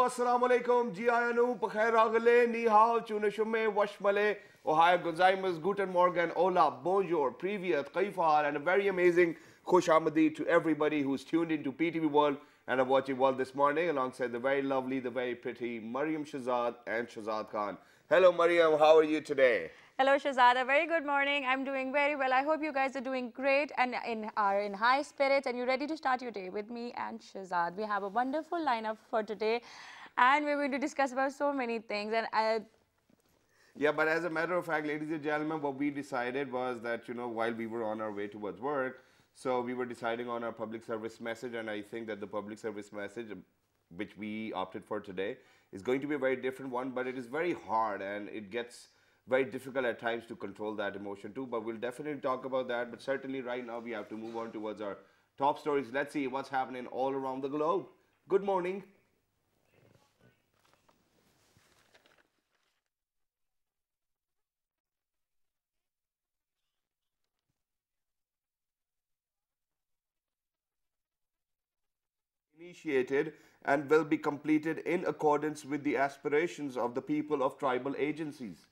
assalamu alaikum, ji ayanu, pakhair agale, ni hao, chune shumme, washmale, ohio gozaimas, guten morgen, hola, bonjour, privyat, kaifar, and a very amazing khush amadi to everybody who's tuned into PTV World and are watching World this morning alongside the very lovely, the very pretty Mariam Shahzad and Shahzad Khan. Hello Mariam, how are you today? Hello Shahzad, a very good morning. I'm doing very well. I hope you guys are doing great and are in high spirits and you're ready to start your day with me and Shahzad. We have a wonderful lineup for today and we're going to discuss about so many things. Yeah, but as a matter of fact, ladies and gentlemen, what we decided was that, while we were on our way towards work, so we were deciding on our public service message, and I think that the public service message, which we opted for today, is going to be a very different one, but it is very hard and it gets very difficult at times to control that emotion too, but we'll definitely talk about that. But certainly right now we have to move on towards our top stories. Let's see what's happening all around the globe. Good morning. Initiated and will be completed in accordance with the aspirations of the people of tribal agencies.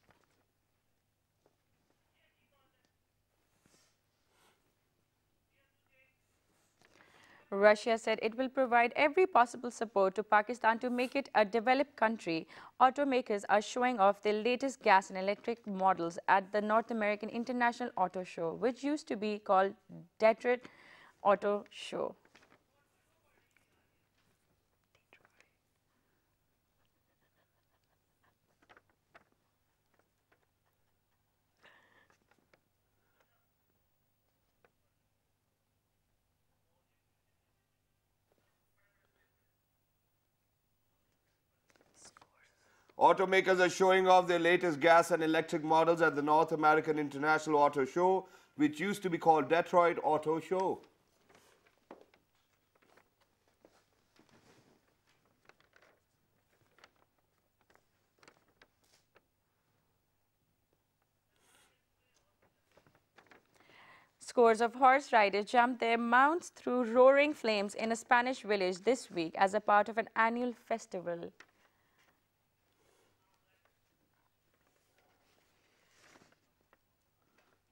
Russia said it will provide every possible support to Pakistan to make it a developed country. Automakers are showing off their latest gas and electric models at the North American International Auto Show, which used to be called Detroit Auto Show. Automakers are showing off their latest gas and electric models at the North American International Auto Show, which used to be called Detroit Auto Show. Scores of horse riders jumped their mounts through roaring flames in a Spanish village this week as a part of an annual festival.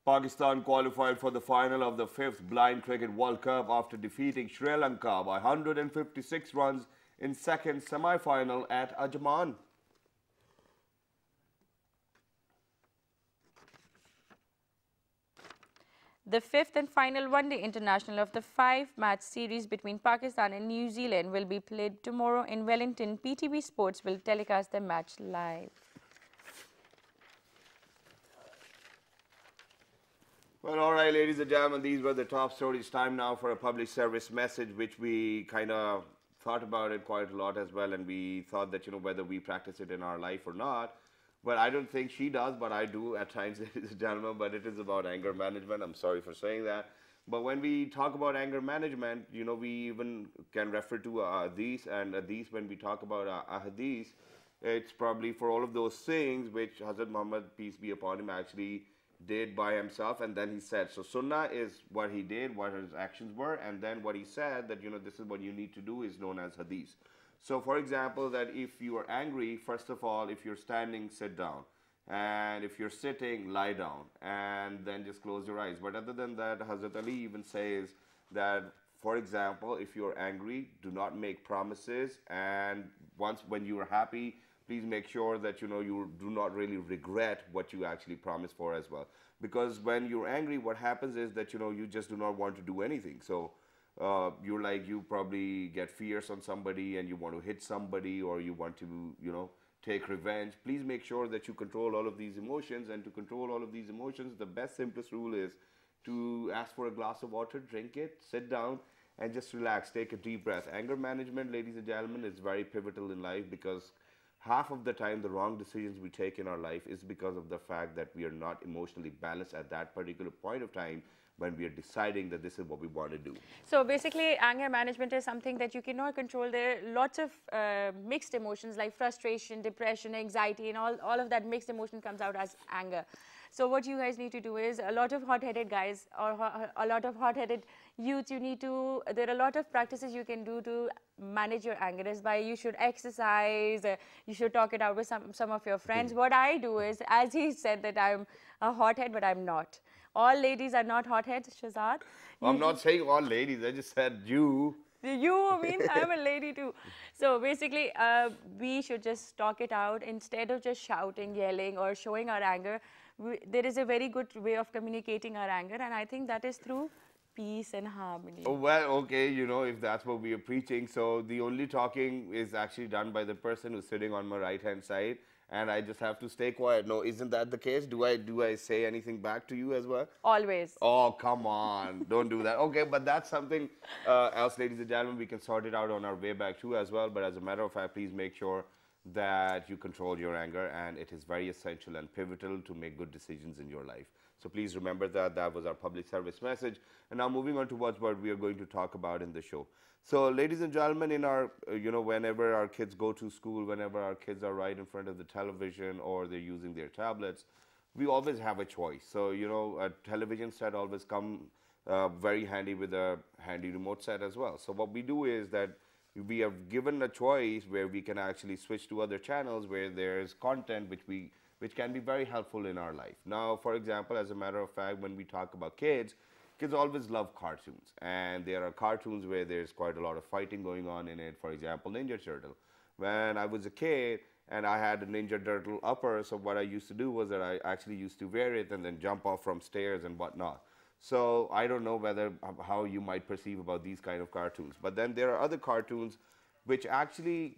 Pakistan qualified for the final of the 5th Blind Cricket World Cup after defeating Sri Lanka by 156 runs in second semi-final at Ajman. The fifth and final one-day international of the five-match series between Pakistan and New Zealand will be played tomorrow in Wellington. PTV Sports will telecast the match live. Well, all right, ladies and gentlemen, these were the top stories. Time now for a public service message, which we kind of thought about it quite a lot as well, and we thought that, whether we practice it in our life or not. Well, I don't think she does, but I do at times, ladies and gentlemen, but it is about anger management. I'm sorry for saying that. But when we talk about anger management, we even can refer to hadith, and hadith, when we talk about a hadith, it's probably for all of those things which Hazrat Muhammad, peace be upon him, actually did by himself, and then he said. So sunnah is what he did, what his actions were, and then what he said that, this is what you need to do is known as hadith. So for example, that if you are angry, first of all, if you're standing, sit down. And if you're sitting, lie down. And then just close your eyes. But other than that, Hazrat Ali even says that, for example, if you're angry, do not make promises. And when you are happy, please make sure that, you do not really regret what you actually promised for as well. Because when you're angry, what happens is that, you just do not want to do anything. So you probably get fierce on somebody and you want to hit somebody, or you want to, take revenge. Please make sure that you control all of these emotions. And to control all of these emotions, the best, simplest rule is to ask for a glass of water, drink it, sit down, and just relax, take a deep breath. Anger management, ladies and gentlemen, is very pivotal in life, because half of the time the wrong decisions we take in our life is because of the fact that we are not emotionally balanced at that particular point of time when we are deciding that this is what we want to do. So basically, anger management is something that you cannot control. There are lots of mixed emotions like frustration, depression, anxiety, and all of that mixed emotion comes out as anger. So what you guys need to do is, a lot of hot-headed guys or a lot of hot-headed youth, you need to, there are a lot of practices you can do to manage your anger. Is by you should exercise, you should talk it out with some of your friends. What I do is, as he said that I'm a hothead, but I'm not. All ladies are not hotheads, Shazad. I'm not saying all ladies, I just said you. You, I mean, I'm a lady too. So basically, we should just talk it out instead of just shouting, yelling, or showing our anger. There is a very good way of communicating our anger, and I think that is through peace and harmony. Oh, well, okay, you know, if that's what we are preaching. So the only talking is actually done by the person who's sitting on my right-hand side, and I just have to stay quiet. No, isn't that the case? Do I say anything back to you as well? Always. Oh, come on. Don't do that. Okay, but that's something else, ladies and gentlemen. We can sort it out on our way back too as well. But as a matter of fact, please make sure that you control your anger, and it is very essential and pivotal to make good decisions in your life. So please remember that. That was our public service message. And now moving on towards what we are going to talk about in the show. So ladies and gentlemen, in our, whenever our kids go to school, whenever our kids are right in front of the television or they're using their tablets, we always have a choice. So, a television set always come very handy with a handy remote set as well. So what we do is that we have given a choice where we can actually switch to other channels where there's content which can be very helpful in our life. Now, for example, as a matter of fact, when we talk about kids always love cartoons, and there are cartoons where there's quite a lot of fighting going on in it. For example, Ninja Turtle. When I was a kid and I had a Ninja Turtle upper, so what I used to do was that I actually used to wear it and then jump off from stairs and whatnot. So I don't know how you might perceive about these kind of cartoons. But then there are other cartoons which actually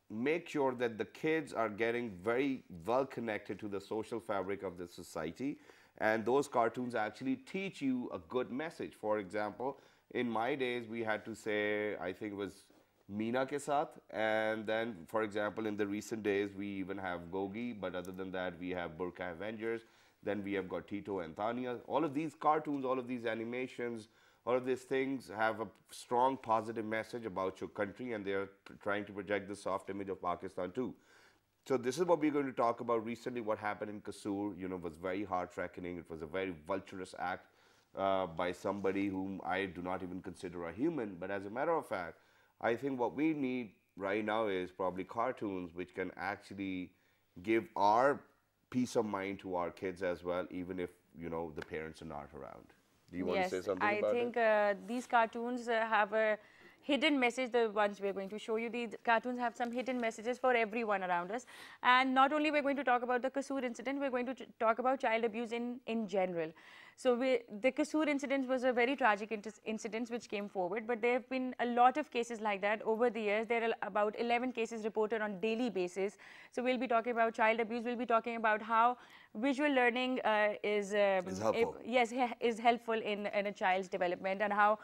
make sure that the kids are getting very well connected to the social fabric of the society. And those cartoons actually teach you a good message. For example, in my days, we had to say, I think it was Meena ke saath. And then, for example, in the recent days, we even have Gogi. But other than that, we have Burqa Avengers. Then we have got Tito and Tanya. All of these cartoons, all of these animations, all of these things have a strong positive message about your country, and they're trying to project the soft image of Pakistan too. So this is what we're going to talk about. Recently, what happened in Kasur, was very heart-reckoning. It was a very vulturous act by somebody whom I do not even consider a human. But as a matter of fact, I think what we need right now is probably cartoons which can actually give our peace of mind to our kids as well, even if, the parents are not around. Do you want to say something about it? Yes, I think these cartoons have a hidden message. The ones we're going to show you, these cartoons have some hidden messages for everyone around us. And not only we're going to talk about the Kasur incident, we're going to talk about child abuse in general. So the Kasur incident was a very tragic incident which came forward, but there have been a lot of cases like that over the years. There are about 11 cases reported on daily basis. So we'll be talking about child abuse. We'll be talking about how visual learning is helpful. is helpful in a child's development, and how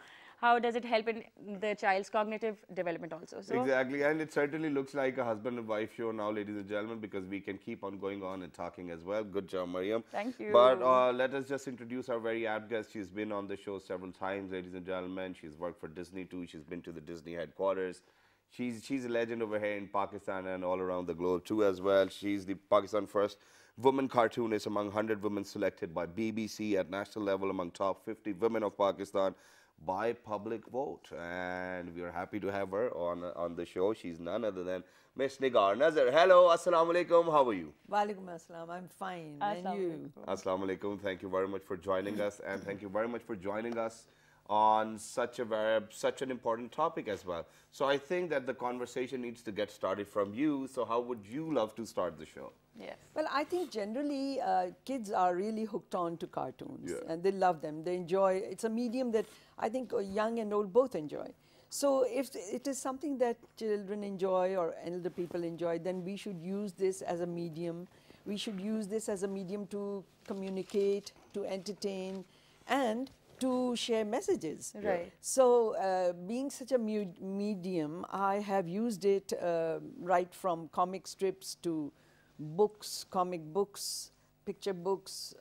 does it help in the child's cognitive development also. So exactly, and it certainly looks like a husband and wife show now, ladies and gentlemen, because we can keep on going on and talking as well. Good job, Mariam. Thank you. But let us just introduce our very apt guest. She's been on the show several times, ladies and gentlemen. She's worked for Disney too. She's been to the Disney headquarters. She's a legend over here in Pakistan and all around the globe too as well. She's the Pakistan first woman cartoonist among 100 women selected by BBC at national level among top 50 women of Pakistan by public vote, and we are happy to have her on the show. She's none other than Miss Nigar Nazar. Hello, assalamu alaikum. How are you? Walaikum assalam. I'm fine. And you? Assalamu alaikum. Thank you very much for joining us, and thank you very much for joining us on such an important topic as well. So I think that the conversation needs to get started from you. So how would you love to start the show? yes. Well, I think generally kids are really hooked on to cartoons, Yeah. and they love them. They enjoy. It's a medium that I think young and old both enjoy. So if it is something that children enjoy or elder people enjoy, then we should use this as a medium. We should use this as a medium to communicate, to entertain, and to share messages. Right. So being such a medium, I have used it right from comic strips to books, comic books, picture books,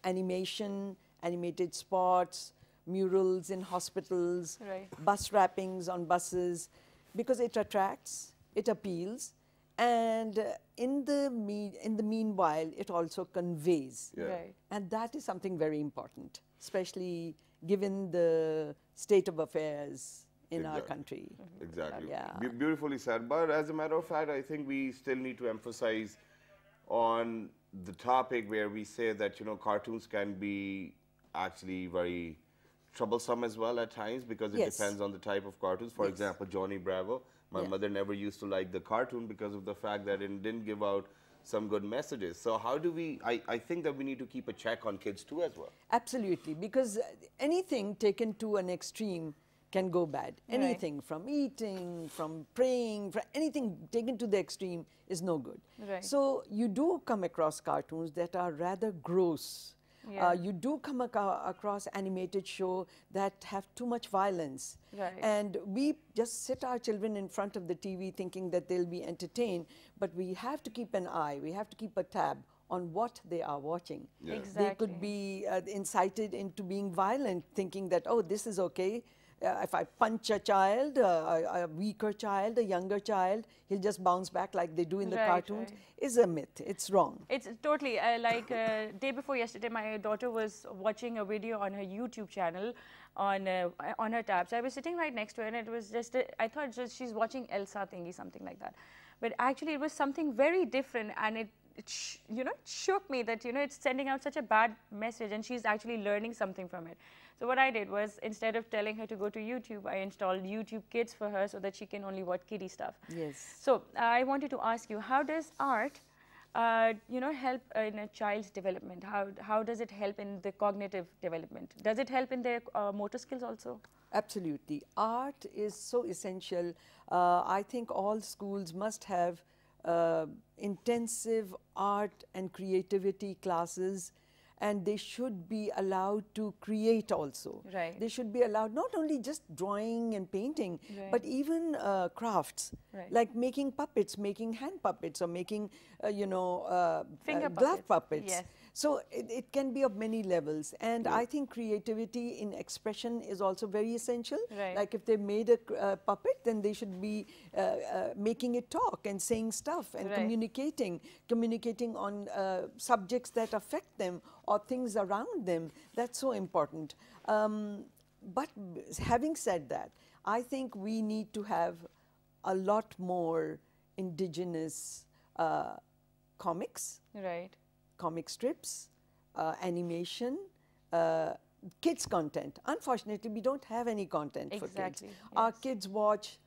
animation, animated spots, murals in hospitals, Right. bus wrappings on buses, because it attracts, it appeals, and in the meanwhile, it also conveys. Yeah. Right. And that is something very important, especially given the state of affairs in our Exactly. country. Exactly. Yeah. Beautifully said. But as a matter of fact, I think we still need to emphasize on the topic where we say that, cartoons can be actually very troublesome as well at times because it Yes. depends on the type of cartoons. For Yes. example, Johnny Bravo. My Yeah. mother never used to like the cartoon because of the fact that it didn't give out some good messages. So how do we, I think that we need to keep a check on kids too as well. Absolutely, because anything taken to an extreme can go bad. Anything from eating, from praying, anything taken to the extreme is no good. Right. So you do come across cartoons that are rather gross. Yeah. You do come across animated show that have too much violence. Right. And we just sit our children in front of the TV thinking that they'll be entertained, but we have to keep an eye, we have to keep a tab on what they are watching. Yeah. Exactly. They could be incited into being violent, thinking that, oh, this is okay. If I punch a child, a weaker child, a younger child, he'll just bounce back like they do in the Right, cartoons, right. is a myth. It's wrong. It's totally like day before yesterday, my daughter was watching a video on her YouTube channel on her tab. So I was sitting right next to her, and it was just I thought just she's watching Elsa thingy, something like that. But actually, it was something very different, and it shook me that it's sending out such a bad message, and she's actually learning something from it. So what I did was, instead of telling her to go to YouTube, I installed YouTube Kids for her so that she can only watch kiddie stuff. Yes. So I wanted to ask you, how does art, help in a child's development? How does it help in the cognitive development? Does it help in their motor skills also? Absolutely. Art is so essential. I think all schools must have intensive art and creativity classes, and they should be allowed to create also. Right. They should be allowed not only just drawing and painting, Right. but even crafts, Right. like making puppets, making hand puppets, or making, Finger glove puppets. puppets. Yes. So it can be of many levels, and I think creativity in expression is also very essential. Right. Like if they made a puppet, then they should be making it talk and saying stuff and Right. communicating on subjects that affect them or things around them. That's so important. But having said that, I think we need to have a lot more indigenous comics, Right. comic strips, animation, kids content. Unfortunately, we don't have any content for kids. Exactly, Our yes. kids watch,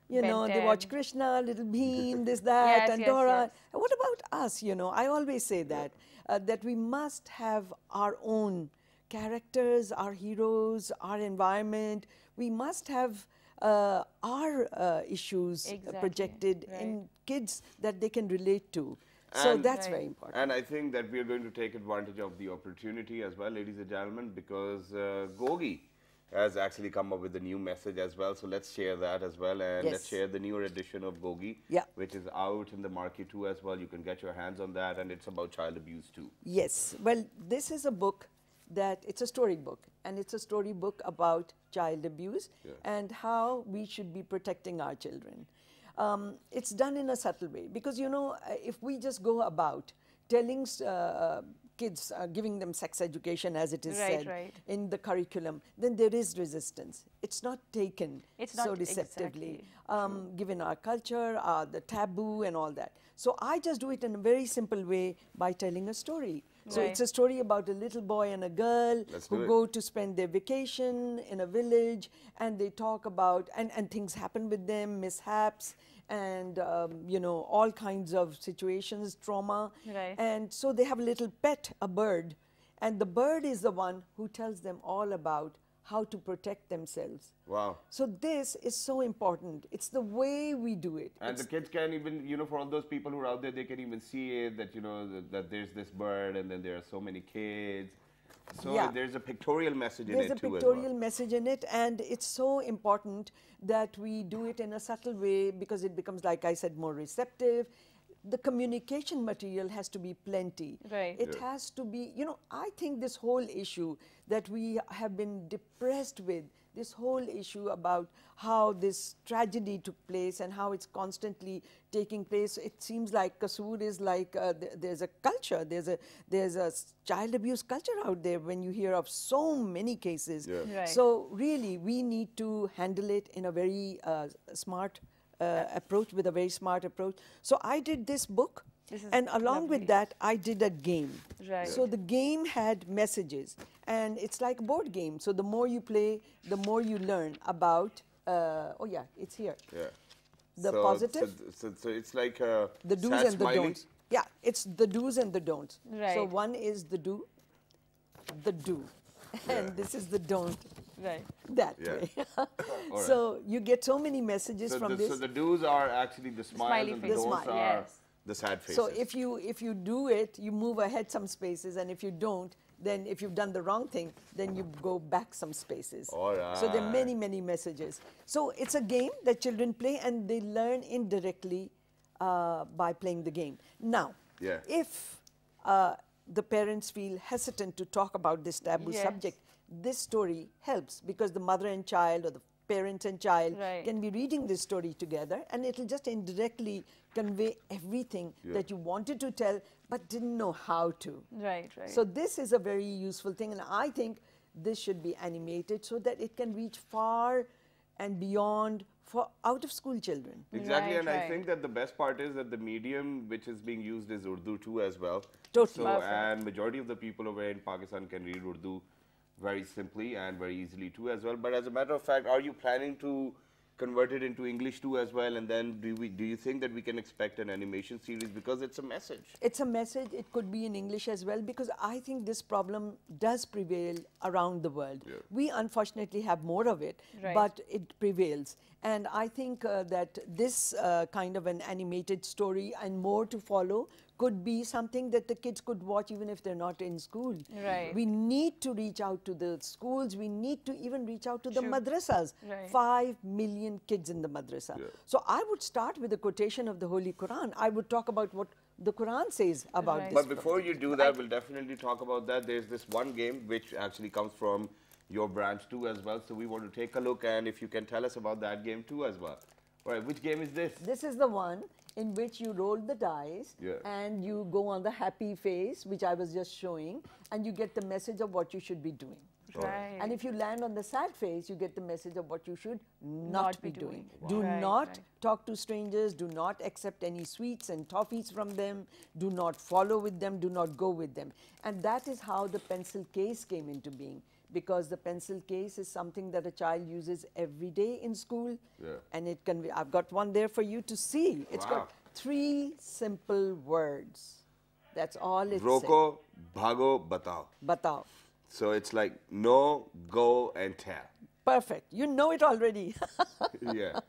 they Ben watch 10. Krishna, Little Bean, this, that, Yes, and yes, Dora. yes. What about us? I always say that, that we must have our own characters, our heroes, our environment. We must have our issues Exactly, projected right. in kids that they can relate to. So And- that's Right. very important. And I think that we are going to take advantage of the opportunity as well, ladies and gentlemen, because Gogi has actually come up with a new message as well. So let's share that as well, and let's Yes. share the newer edition of Gogi, Yeah. which is out in the market too as well. You can get your hands on that, and it's about child abuse too. Yes. Well, this is a book that it's a storybook, and it's a storybook about child abuse Yeah. and how we should be protecting our children. It's done in a subtle way because, if we just go about telling kids, giving them sex education as it is Right, said right. in the curriculum, then there is resistance. It's not taken It's so not deceptively, exactly given our culture, the taboo and all that. So I just do it in a very simple way by telling a story. So Right. it's a story about a little boy and a girl Let's do who it. go to spend their vacation in a village, and they talk about, and things happen with them, mishaps, and all kinds of situations, trauma. Right. And so they have a little pet, a bird, and the bird is the one who tells them all about how to protect themselves. Wow. So this is so important. It's the way we do it. And the kids can even, for all those people who are out there, they can even see it, that, that there's this bird and then there are so many kids. So Yeah. there's a pictorial message in There's it a too pictorial as well. message in it, and it's so important that we do it in a subtle way because it becomes, like I said, more receptive. The communication material has to be plenty. Right. It Yeah. has to be, I think this whole issue that we have been depressed with this whole issue about how this tragedy took place and how it's constantly taking place. It seems like Kasoor is like there's a culture, there's a child abuse culture out there when you hear of so many cases. Yeah. Right. So really, we need to handle it in a very smart approach, with a very smart approach. So I did this book, This is and along lovely. with that, I did a game. Right. So the game had messages, and it's like a board game. So the more you play, the more you learn about. Oh yeah, it's here. Yeah. The positive, So it's like the do's sad and the smiley. don'ts. Yeah, it's the do's and the don'ts. So Right. one is the do, and this is the don't. Right. That Yeah. way. right. So you get so many messages from this. So the do's are actually the smiles smiley and the faces. don'ts The are yes. the sad faces. So if you do it, you move ahead some spaces, and if you don't, then if you've done the wrong thing, then you go back some spaces. All So there are right. many messages. So it's a game that children play, and they learn indirectly by playing the game. Now, Yeah. if the parents feel hesitant to talk about this taboo Yes. subject, this story helps, because the mother and child, or the parent and child, Right. can be reading this story together, and it'll just indirectly convey everything Yeah. that you wanted to tell but didn't know how to. Right. Right. So this is a very useful thing, and I think this should be animated so that it can reach far and beyond for out of school children. Exactly, Right, and I right. think that the best part is that the medium which is being used is Urdu too as well. Totally. So, Perfect. and majority of the people over in Pakistan can read Urdu very simply and very easily too as well. But as a matter of fact, are you planning to convert it into English too as well? And then do you think that we can expect an animation series, because it's a message? It's a message. It could be in English as well, because I think this problem does prevail around the world. Yeah. We unfortunately have more of it, Right. but it prevails. And I think that this kind of an animated story and more to follow could be something that the kids could watch even if they're not in school. Right. We need to reach out to the schools. We need to even reach out to the True. madrasas. Right. 5 million kids in the madrasa. Yeah. So I would start with a quotation of the Holy Quran. I would talk about what the Quran says about Right. this. But before you do that, we'll definitely talk about that. There's this one game which actually comes from your branch too as well. So we want to take a look, and if you can tell us about that game too as well. All right, which game is this? This is the one in which you roll the dice Yeah. and you go on the happy face, which I was just showing, and you get the message of what you should be doing. Right. And if you land on the sad face, you get the message of what you should not be doing. Do Right, not right. talk to strangers. Do not accept any sweets and toffees from them. Do not follow with them. Do not go with them. And that is how the pencil case came into being, because the pencil case is something that a child uses every day in school. Yeah. And it can be, I've got one there for you to see. It's Wow. got 3 simple words. That's all it's Roko, bhago, batao. Batao. So it's like no, go, and tell. Perfect. You know it already. Yeah.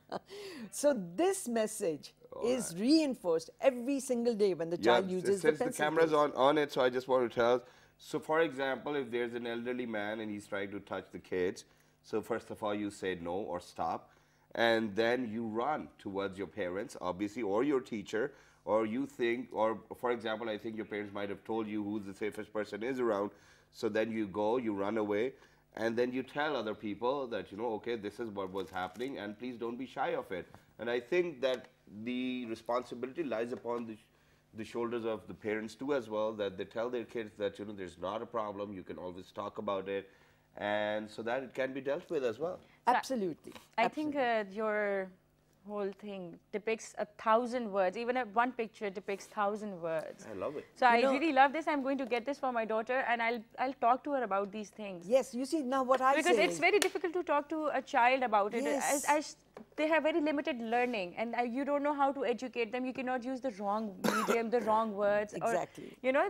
So this message is reinforced every single day when the child uses since the the pencil camera's case. on it, so I just want to tell. So for example, if there's an elderly man and he's trying to touch the kids, so first of all you say no or stop, and then you run towards your parents, obviously, or your teacher, or you think, or for example, I think your parents might have told you who the safest person is around. So then you go, you run away, and then you tell other people that, you know, okay, this is what was happening, and please don't be shy of it. And I think that the responsibility lies upon the shoulders of the parents too as well, that they tell their kids that, you know, there's not a problem, you can always talk about it, and so that it can be dealt with as well. Absolutely. I think your whole thing depicts 1,000 words. Even one picture depicts 1,000 words. I love it. So I know- really love this. I'm going to get this for my daughter, and I'll talk to her about these things. Yes, you see, now what I Because say it's is, very difficult to talk to a child about it, Yes. as they have very limited learning, and you don't know how to educate them. You cannot use the wrong medium, the wrong words. Exactly. Or, you know,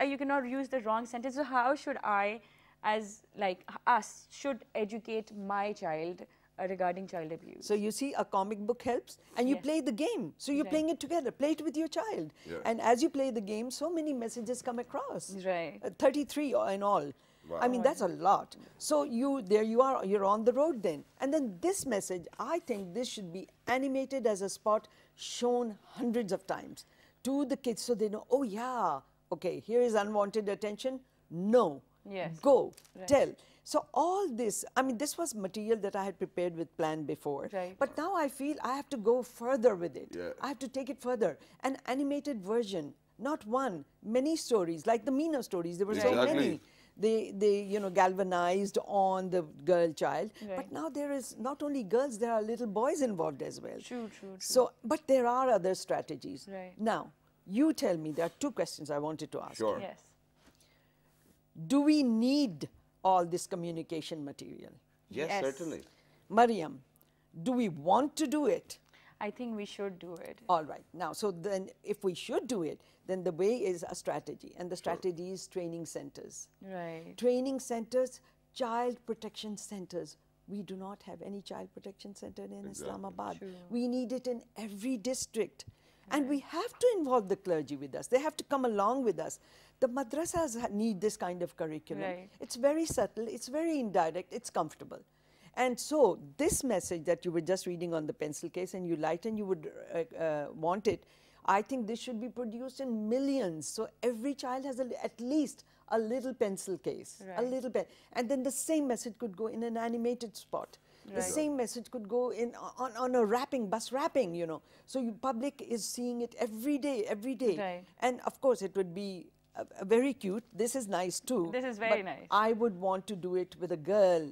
you cannot use the wrong sentence. So how should I, as like us, should educate my child regarding child abuse? so you see, a comic book helps, and you Yes. play the game. So you're Right. playing it together. Play it with your child. Yeah. And as you play the game, so many messages come across. Right. 33 in all. Wow. I mean, that's a lot. So there you are, you're on the road then. And then this message, I think this should be animated as a spot, shown hundreds of times to the kids so they know, oh yeah, okay, here is unwanted attention. No. Yes. Go. Right. Tell. So all this, I mean, this was material that I had prepared with plan before. Right. But now I feel I have to go further with it. Yeah. I have to take it further. An animated version, not one, many stories, like the Meena stories. There were so Exactly. many. They you know, galvanized on the girl child. Right. But now there is not only girls, there are little boys involved as well. True, true, true. So, but there are other strategies. Right. Now, you tell me, there are two questions I wanted to ask. Sure. Yes. Do we need all this communication material? Yes, Yes. certainly. Mariam, do we want to do it? I think we should do it. All right. Now, so then if we should do it, then the way is a strategy. And the strategy is training centers. Right. Training centers, child protection centers. We do not have any child protection center in Islamabad. True. We need it in every district. And we have to involve the clergy with us. They have to come along with us. The madrasas need this kind of curriculum. Right. It's very subtle, it's very indirect, it's comfortable. And so this message that you were just reading on the pencil case and you liked and you would want it, I think this should be produced in millions. So every child has at least a little pencil case, a Right. little pen. And then the same message could go in an animated spot. The Right. same message could go in on a wrapping, bus wrapping, you know. So you public is seeing it every day, every day. Right. And of course it would be very cute. This is nice too. This is very but nice. I would want to do it with a girl.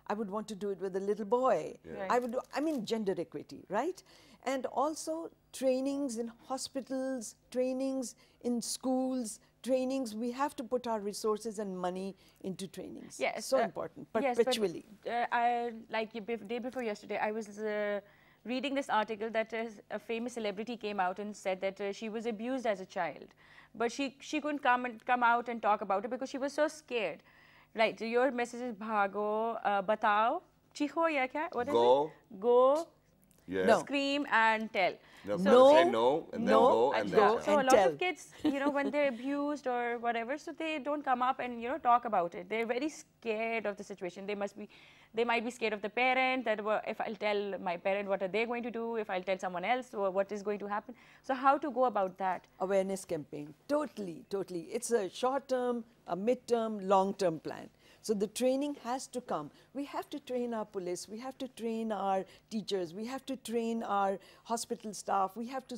I would want to do it with a little boy. Right. I would do, I mean gender equity, right? And also trainings in hospitals, trainings in schools, trainings. We have to put our resources and money into trainings. Yes, So important, yes, perpetually. But, I like day before yesterday, I was reading this article that a famous celebrity came out and said that she was abused as a child, but she couldn't come out and talk about it because she was so scared. Right. So your message is bhago, batao, chiho ya kya? What is Go. it? Go. Yeah. No. Scream and tell. No, No, say no, and then no, go, and and then go, tell. So a and lot tell. of kids, you know, when they're abused or whatever, so they don't come up and, you know, talk about it. They're very scared of the situation. They might be scared of the parent, that if I'll tell my parent, what are they going to do? If I'll tell someone else, what is going to happen? So how to go about that? Awareness campaign. Totally, totally. It's a short-term, a mid-term, long-term plan. So the training has to come. We have to train our police. We have to train our teachers. We have to train our hospital staff. We have to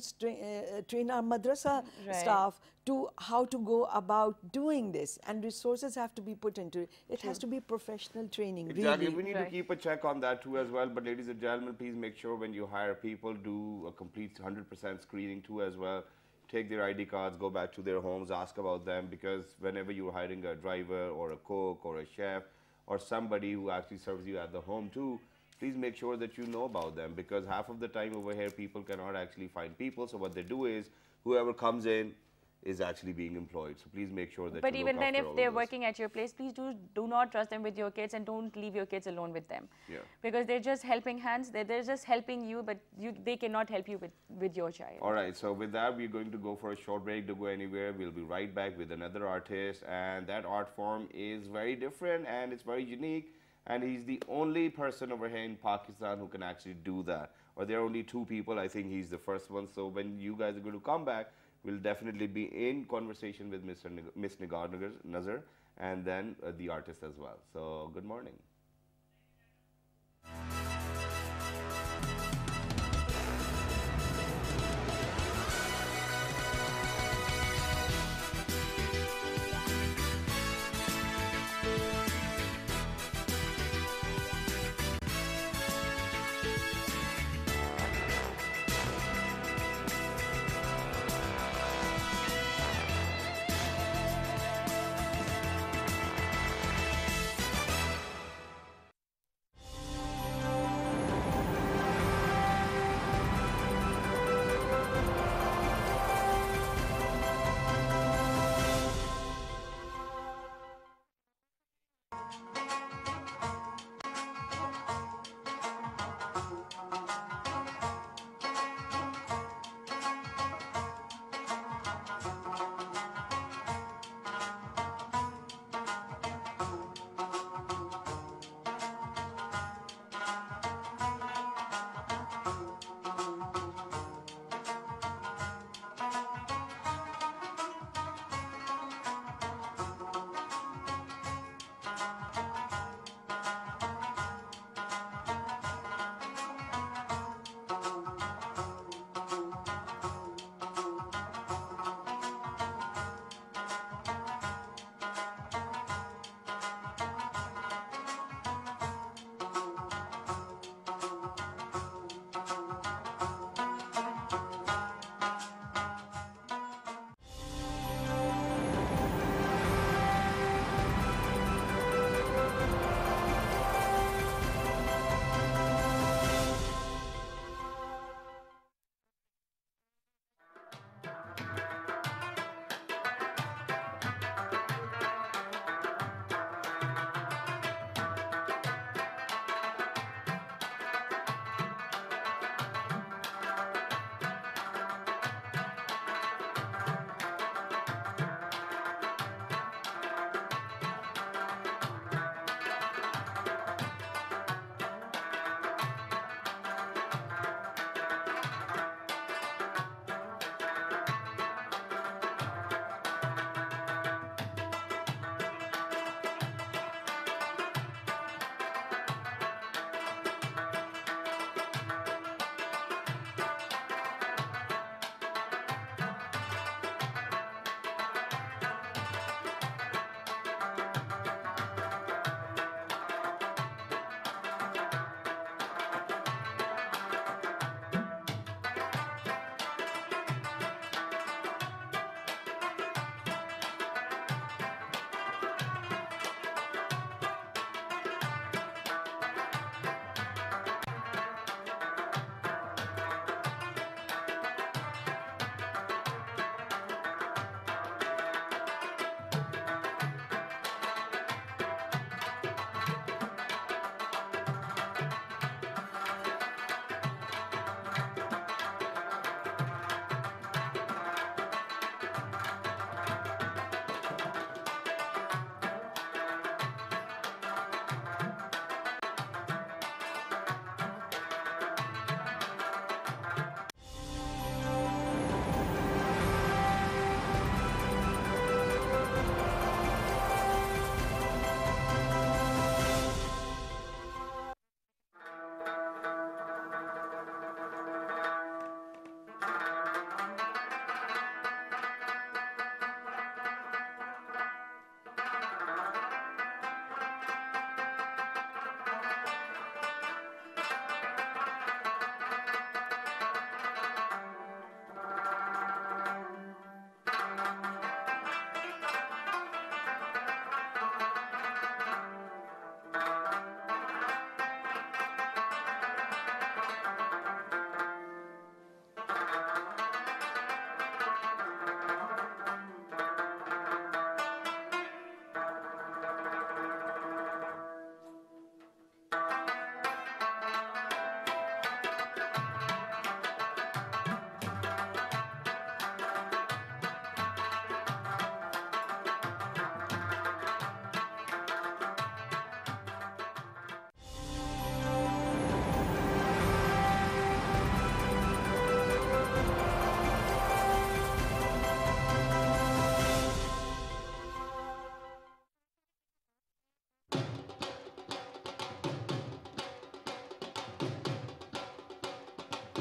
train our madrasa Right. staff to how to go about doing this. And resources have to be put into it. It has to be professional training, Exactly. really. We need Right. to keep a check on that too as well. But ladies and gentlemen, please make sure when you hire people, do a complete 100% screening too as well. Take their ID cards, go back to their homes, ask about them, because whenever you're hiring a driver or a cook or a chef or somebody who actually serves you at the home too, please make sure that you know about them, because half of the time over here people cannot actually find people. So what they do is whoever comes in is actually being employed. So please make sure that But you even look then, after if all they're of this. working at your place, please do not trust them with your kids and don't leave your kids alone with them. Yeah. Because they're just helping hands. They're just helping you, but they cannot help you with your child. All right, so with that, we're going to go for a short break. Don't go anywhere. We'll be right back with another artist, and that art form is very different and it's very unique. And he's the only person over here in Pakistan who can actually do that. Or there are only two people. I think he's the first one. So when you guys are going to come back, we'll definitely be in conversation with Miss Nigar Nazar and then the artist as well. So good morning.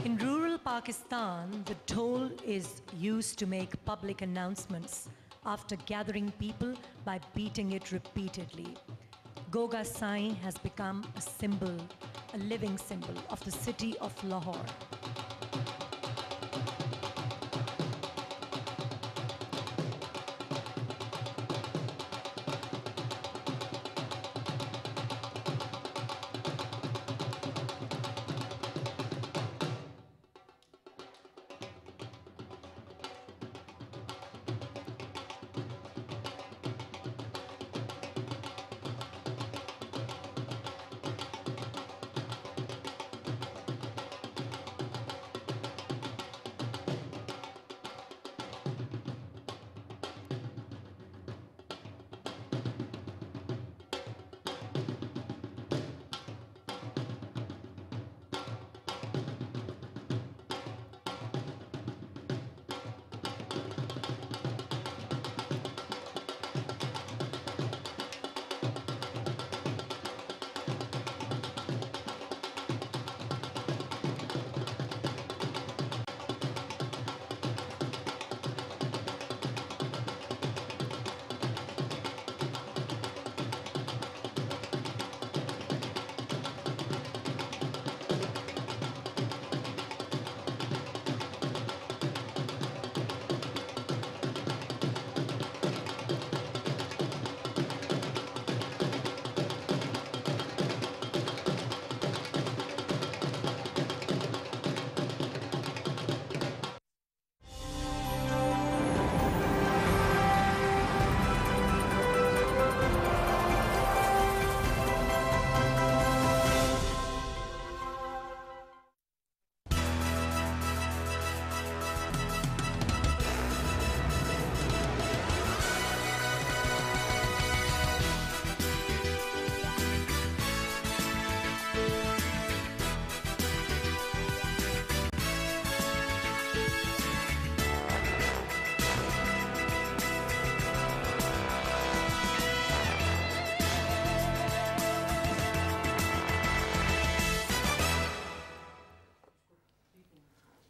In rural Pakistan, the dhol is used to make public announcements after gathering people by beating it repeatedly. Goga Sai has become a symbol, a living symbol of the city of Lahore.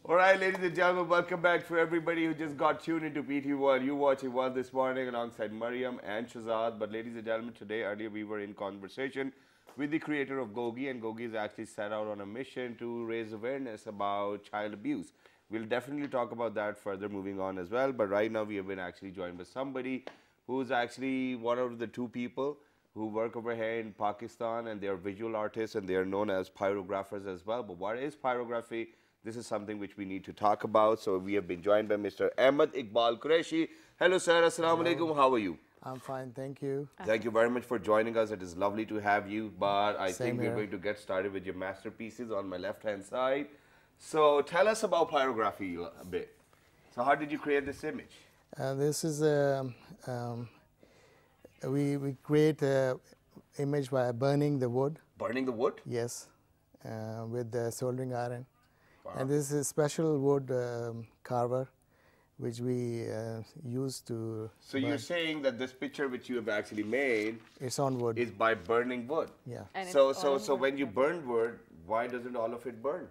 All right, ladies and gentlemen, welcome back for everybody who just got tuned into PT1. You watching one this morning alongside Mariam and Shazad. But ladies and gentlemen, today, earlier we were in conversation with the creator of Gogi, and Gogi is actually set out on a mission to raise awareness about child abuse. We'll definitely talk about that further moving on as well. But right now, we have been actually joined by somebody who's actually one of the two people who work over here in Pakistan, and they are visual artists and they are known as pyrographers as well. But what is pyrography? This is something which we need to talk about. So we have been joined by Mr. Ahmed Iqbal Qureshi. Hello, sir. Assalamu alaikum. How are you? I'm fine, thank you. Thank you very much for joining us. It is lovely to have you. But I Same think we're here. going to get started with your masterpieces on my left-hand side. So tell us about pyrography a bit. So how did you create this image? This is we create an image by burning the wood. Burning the wood? Yes, with the soldering iron. Wow. And this is special wood carver, which we use to. So you're saying that this picture which you have actually made It's on wood. is by burning wood. Yeah. And So it's all so wood. when you burn wood, why doesn't all of it burn?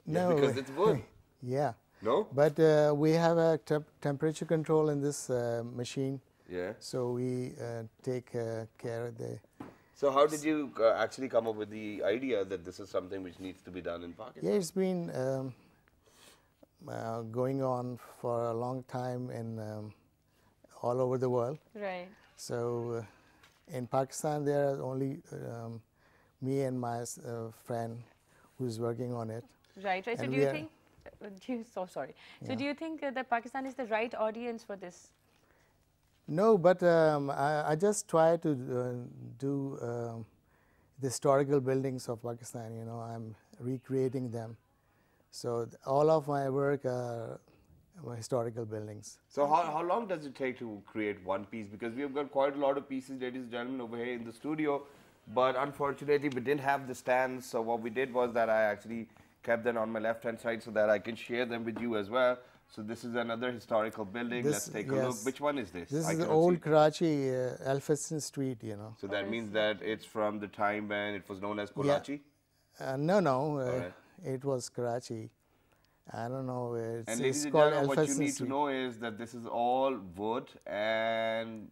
No, Because it's wood. Yeah. No? But we have a temperature control in this machine, Yeah. so we take care of the. So how did you actually come up with the idea that this is something which needs to be done in Pakistan? Yeah, it's been going on for a long time in all over the world. Right. So in Pakistan, there are only me and my friend who's working on it. Right, right. So And do we you are- think, so sorry. So Yeah. do you think that Pakistan is the right audience for this? No, but I just try to do the historical buildings of Pakistan. You know, I'm recreating them. So all of my work are historical buildings. So how long does it take to create one piece? Because we have got quite a lot of pieces, ladies and gentlemen, over here in the studio. But unfortunately, we didn't have the stands. So what we did was that I actually kept them on my left-hand side so that I can share them with you as well. So this is another historical building. Let's take a look. yes. Which one is this? This I is the cannot old see. Karachi, Elphinstone Street, you know. So that means that it's from the time when it was known as Yeah. Karachi? No, Alright. it was Karachi. I don't know. And ladies It's and called gentlemen, what you need to Street. know is that this is all wood, and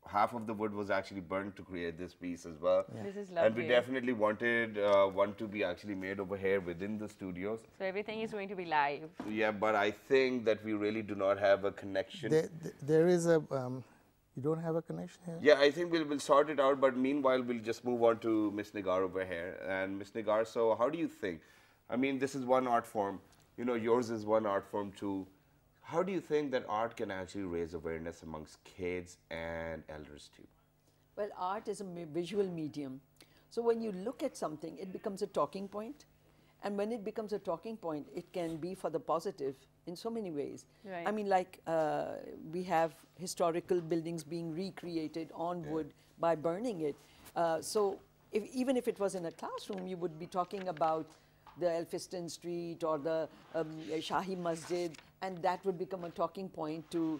half of the wood was actually burned to create this piece as well. This is And we lovely. definitely wanted one to be actually made over here within the studios. So everything is going to be live. Yeah, but I think that we really do not have a connection. There is a. You don't have a connection here? Yeah, I think we'll sort it out, but meanwhile, we'll just move on to Miss Nigar over here. And Miss Nigar, so how do you think? I mean, this is one art form. You know, yours is one art form too. How do you think that art can actually raise awareness amongst kids and elders too? Well, art is a visual medium. So when you look at something, it becomes a talking point. And when it becomes a talking point, it can be for the positive in so many ways. Right. I mean, like we have historical buildings being recreated on wood by burning it. So even if it was in a classroom, you would be talking about the Elphiston Street or the Shahi Masjid, and that would become a talking point to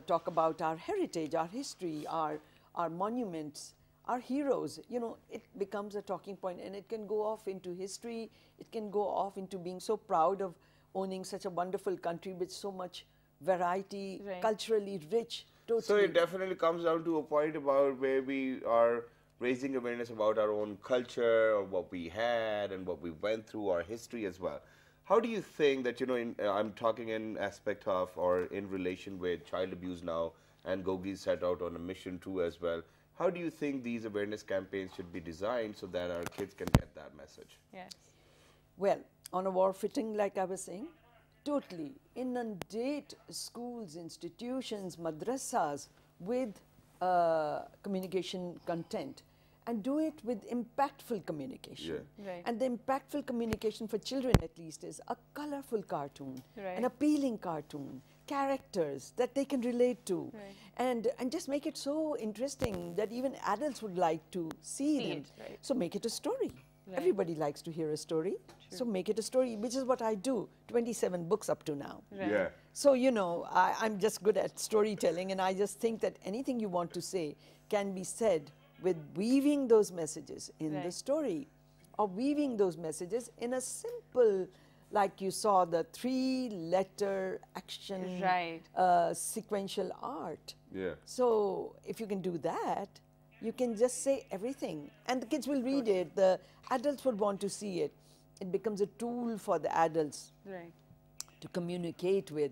talk about our heritage, our history, our monuments, our heroes. You know, it becomes a talking point, and it can go off into history. It can go off into being so proud of owning such a wonderful country with so much variety, Right. culturally rich. Totally. So it definitely comes down to a point about where we are raising awareness about our own culture or what we had and what we went through, our history as well. How do you think that, you know, I'm talking in aspect of or in relation with child abuse now, and Gogi set out on a mission too as well. How do you think these awareness campaigns should be designed so that our kids can get that message? Yes. Well, on a war footing, like I was saying, totally inundate schools, institutions, madrasas with communication content, and do it with impactful communication. Yeah. Right. And the impactful communication for children, at least, is a colorful cartoon, Right. an appealing cartoon, characters that they can relate to, Right. and just make it so interesting that even adults would like to see them. it, right. So make it a story. Right. Everybody likes to hear a story, so make it a story, which is what I do. 27 books up to now. Right. Yeah. So, you know, I'm just good at storytelling, and I just think that anything you want to say can be said with weaving those messages in the Right. story, or weaving those messages in a simple, like you saw, the 3-letter action Right. sequential art. Yeah. So if you can do that, you can just say everything, and the kids will read it. The adults would want to see it. It becomes a tool for the adults Right. to communicate with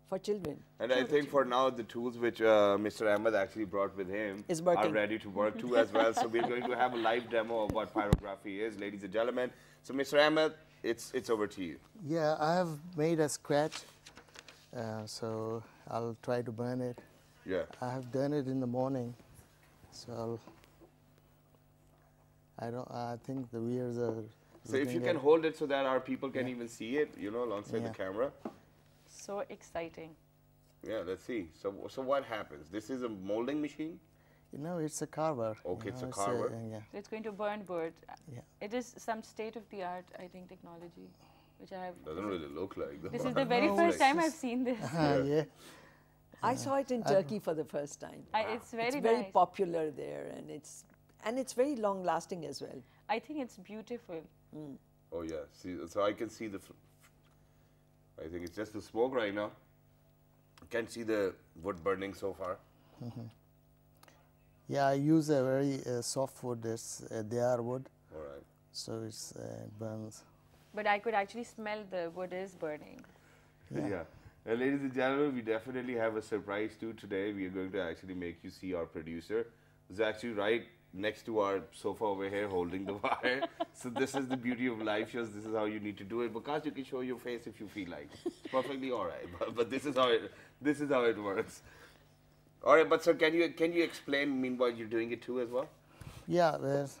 for children. And I think for now, the tools which Mr. Ahmed actually brought with him Is are working. ready to work too as well. So we're going to have a live demo of what pyrography is, ladies and gentlemen. So Mr. Ahmed, it's over to you. Yeah, I have made a scratch, so I'll try to burn it. Yeah. I have done it in the morning, so I think the viewers are. So if you looking can at- hold it so that our people can even see it, you know, alongside the Yeah. camera. So exciting. Yeah, let's see. So what happens? This is a molding machine? You know, it's a carver. Okay, you it's know, a carver. yeah. So it's going to burn wood. Yeah. It is some state-of-the-art, I think, technology, which I have. Doesn't really look like though. This is the very first time I've seen this. Yeah. I saw it in Turkey for the first time. It's very It's very nice. popular there, and it's very long lasting as well. I think it's beautiful. Oh yeah. See, so I can see the. I think it's just the smoke right now. I can't see the wood burning so far. Yeah, I use a very soft wood. It's DR wood, All right. so it burns. But I could actually smell the wood is burning. Yeah. Ladies and gentlemen, we definitely have a surprise too today. We are going to actually make you see our producer, who's actually right next to our sofa over here holding the wire. So this is the beauty of live shows. This is how you need to do it. Because you can show your face if you feel like. It's perfectly all right. But this is how it works. All right, but sir, can you explain meanwhile you're doing it too as well? Yeah, there's.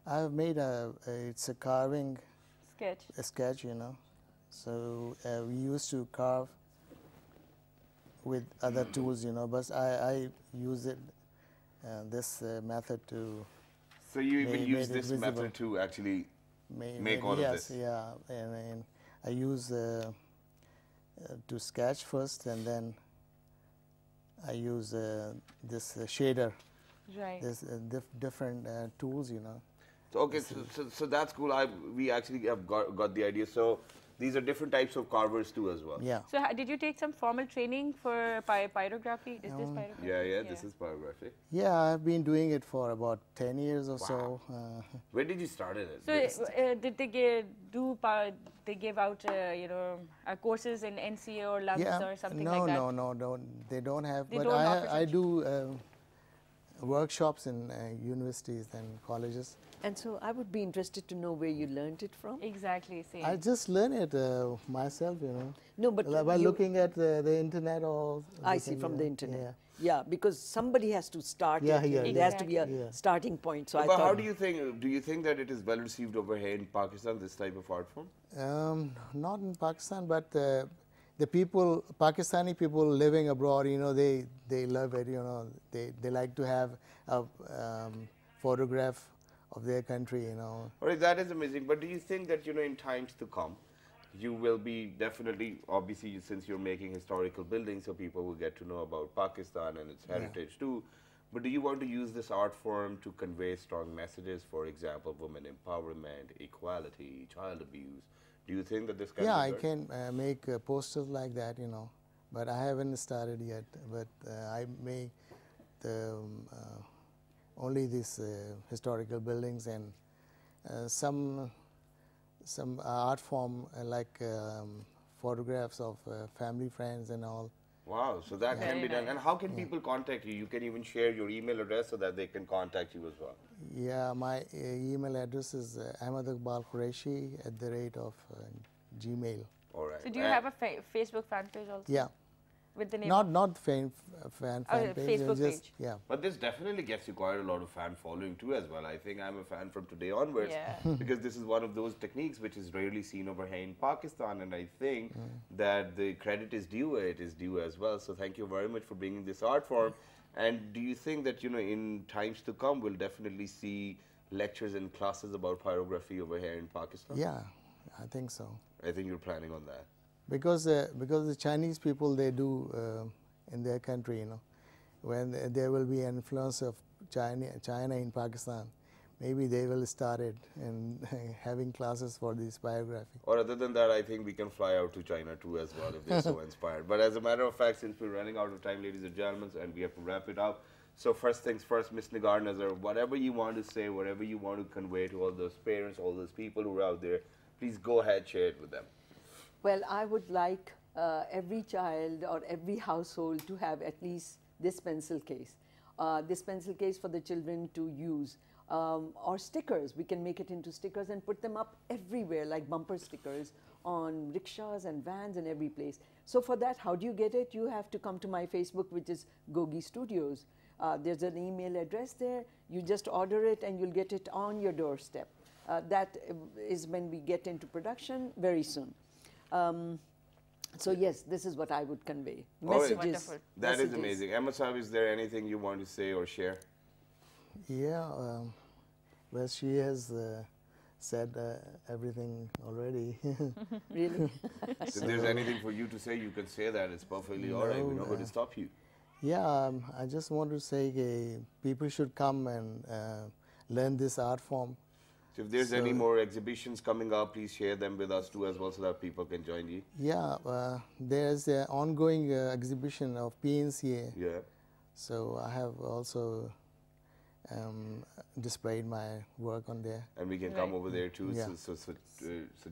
I've made it's a carving Sketch. a sketch, you know. So we used to carve with other tools, you know, but I use it this method to So you even Made use it this visible. method to actually make all of yes, this. yeah, and I use to sketch first, and then I use this shader, Right. this different tools, you know. So, okay, so that's cool. We actually have got the idea. So these are different types of carvers too as well. Yeah. So did you take some formal training for pyrography? Is this pyrography? Yeah, this is pyrography. Yeah, I've been doing it for about 10 years or so. Where did you start it? So did they they give out courses in NCA or LUMS or something like that? No, they don't have. They but don't offer I such. do workshops in universities and colleges. And so I would be interested to know where you learned it from. Exactly, same. I just learn it myself, you know. No, but by you- looking at the internet or. I see, from the internet. Yeah, because somebody has to start Yeah, it. yeah, There has to be a yeah. starting point. So I But thought, how do you think that it is well received over here in Pakistan, this type of art form? Not in Pakistan, but the people, Pakistani people living abroad, you know, they love it. You know, they like to have a photograph of their country. You know. All right, that is amazing. But do you think that, you know, in times to come, you will be definitely, obviously, since you're making historical buildings, so people will get to know about Pakistan and its heritage too. But do you want to use this art form to convey strong messages, for example, women empowerment, equality, child abuse? Do you think that this can Yeah, be I done? can make posters like that, you know, but I haven't started yet. But I make the only these historical buildings and some art form like photographs of family, friends, and all. Wow, so that can Very be done. nice. And how can people contact you? You can even share your email address so that they can contact you as well. Yeah, my email address is ahmadiqbalqureshi@gmail. All right. So do you have a Facebook fan page also? Yeah, With the name not fan page. Facebook just, page. Yeah. But this definitely gets you quite a lot of fan following too as well. I think I'm a fan from today onwards Yeah. because this is one of those techniques which is rarely seen over here in Pakistan, and I think that the credit is due. It is due as well. So thank you very much for bringing this art form. And do you think that, you know, in times to come we'll definitely see lectures and classes about pyrography over here in Pakistan? Yeah, I think so. I think you're planning on that. Because the Chinese people, they do in their country, you know, when there will be an influence of China in Pakistan, maybe they will start it and having classes for this biography. Or other than that, I think we can fly out to China too as well if they're so inspired. But as a matter of fact, since we're running out of time, ladies and gentlemen, and we have to wrap it up. So first things first, Ms. Nigar Nazar, whatever you want to say, whatever you want to convey to all those parents, all those people who are out there, please go ahead, share it with them. well, I would like every child or every household to have at least this pencil case. This pencil case for the children to use. Or stickers, we can make it into stickers and put them up everywhere like bumper stickers on rickshaws and vans and every place. So for that, how do you get it? You have to come to my Facebook, which is Gogi Studios. There's an email address there. You just order it and you'll get it on your doorstep. That is when we get into production very soon. So yes, this is what I would convey. All right. Messages. Wonderful. That is messages. amazing. Emma Saab, is there anything you want to say or share? Yeah, well, she has said everything already. Really? If there's anything for you to say, you can say that. It's perfectly all right. We're not going to stop you. Yeah, I just want to say people should come and learn this art form. So if there's any more exhibitions coming up, please share them with us too as well so that people can join you. Yeah, there's an ongoing exhibition of PNCA. Yeah. So I have also displayed my work on there. And we can come Right. over there too. Yeah. So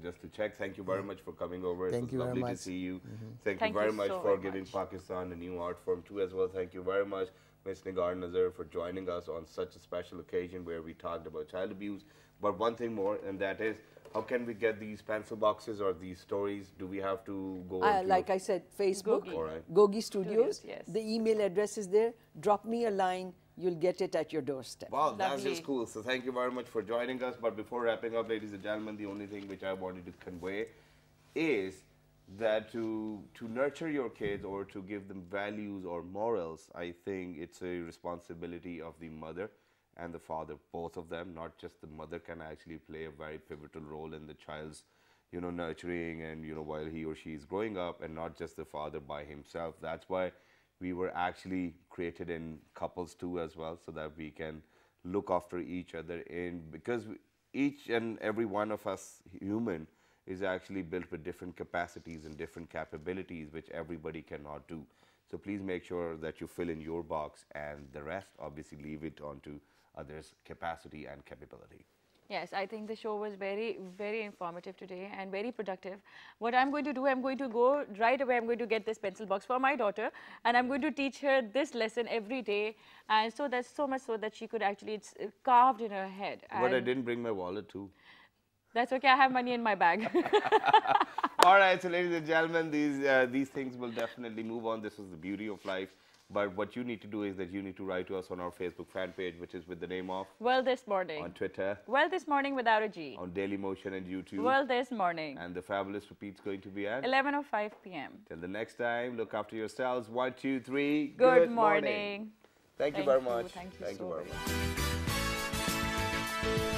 just to check, thank you very much for coming over. Thank it you was very lovely to much. see you. Thank you very you much so for very giving much. Pakistan a new art form too as well. Thank you very much, Ms. Nigar Nazar, for joining us on such a special occasion where we talked about child abuse. But one thing more, and that is, how can we get these pencil boxes or these stories? Do we have to go on to Like I said, Facebook, Gogi. All right. Gogi Studios. Studios, yes. The email address is there. Drop me a line. You'll get it at your doorstep. Wow, that's just Lovely. cool. So thank you very much for joining us. But before wrapping up, ladies and gentlemen, the only thing which I wanted to convey is that to nurture your kids or to give them values or morals, I think it's a responsibility of the mother and the father, both of them. Not just the mother can actually play a very pivotal role in the child's, you know, nurturing and, you know, while he or she is growing up, and not just the father by himself. That's why we were actually created in couples too as well, so that we can look after each other. And because each and every one of us human is actually built with different capacities and different capabilities which everybody cannot do. So please make sure that you fill in your box, and the rest obviously leave it on to others' capacity and capability. Yes, I think the show was very, very informative today and very productive. What I'm going to do, I'm going to go right away, I'm going to get this pencil box for my daughter, and I'm going to teach her this lesson every day. And so that's so much so that she could actually, it's carved in her head. But I And didn't bring my wallet too. that's okay, I have money in my bag. All right, so ladies and gentlemen, these things will definitely move on. This is the beauty of life. But what you need to do is that you need to write to us on our Facebook fan page, which is with the name of, Well, this morning. on Twitter, Well, this morning without a G. on Daily Motion and YouTube. Well, this morning. And the fabulous repeat's going to be at 11:05 p.m. Till the next time, look after yourselves. 1, 2, 3. Good morning. Thank you Thank very you. much. Thank you so very much. much.